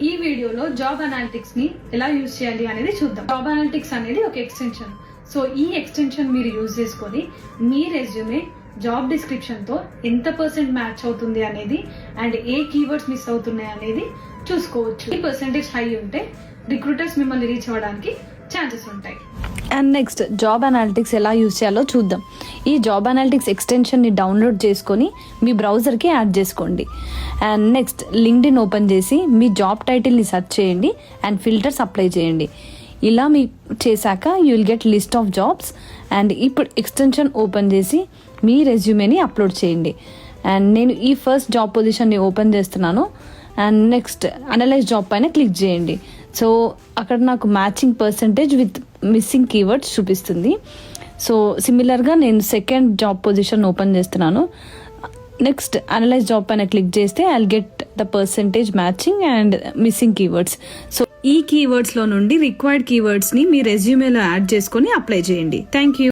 ఈ వీడియోలో job analytics ని ఎలా యూజ్ చేయాలి అనేది చూద్దాం. జాబ్ అనాలిటిక్స్ అనేది ఒక ఎక్స్టెన్షన్. సో ఈ ఎక్స్టెన్షన్ మీరు యూజ్ చేసుకొని మీ రెజ్యూమే జాబ్ డిస్క్రిప్షన్ తో ఎంత % మ్యాచ్ అవుతుంది అనేది అండ్ ఏ కీవర్డ్స్ మిస్ అవుతున్నాయి అనేది చూసుకోవచ్చు. ఈ పర్సెంటేజ్ హై ఉంటే రిక్రూటర్స్ మిమ్మల్ని రీచ్ అవ్వడానికి ఛాన్సెస్ ఉంటాయి. అండ్ నెక్స్ట్ జాబ్ అనాలిటిక్స్ ఎలా యూజ్ చేయాలో చూద్దాం. ఈ జాబ్ అనాలిటిక్స్ ఎక్స్టెన్షన్ని డౌన్లోడ్ చేసుకొని మీ బ్రౌజర్కి యాడ్ చేసుకోండి. అండ్ నెక్స్ట్ లింక్డ్ఇన్ ఓపెన్ చేసి మీ జాబ్ టైటిల్ని సెర్చ్ చేయండి అండ్ ఫిల్టర్స్ అప్లై చేయండి. ఇలా మీ చేశాక you will get list of jobs. And ఇప్పుడు ఎక్స్టెన్షన్ ఓపెన్ చేసి మీ రెజ్యూమేని అప్లోడ్ చేయండి. అండ్ నేను ఈ ఫస్ట్ జాబ్ పొజిషన్ని ఓపెన్ చేస్తున్నాను. అండ్ నెక్స్ట్ అనలైజ్ జాబ్ పైన క్లిక్ చేయండి. సో అక్కడ నాకు matching percentage with missing keywords చూపిస్తుంది. సో సిమిలర్గా నేను సెకండ్ జాబ్ పొజిషన్ ఓపెన్ చేస్తున్నాను. నెక్స్ట్ అనలైజ్ జాబ్ పైన క్లిక్ చేస్తే I get the percentage matching and missing keywords. So ఈ కీవర్డ్స్లో నుండి రిక్వైర్డ్ కీవర్డ్స్ని మీ రెజ్యూమేలో యాడ్ చేసుకొని అప్లై చేయండి. Thank you.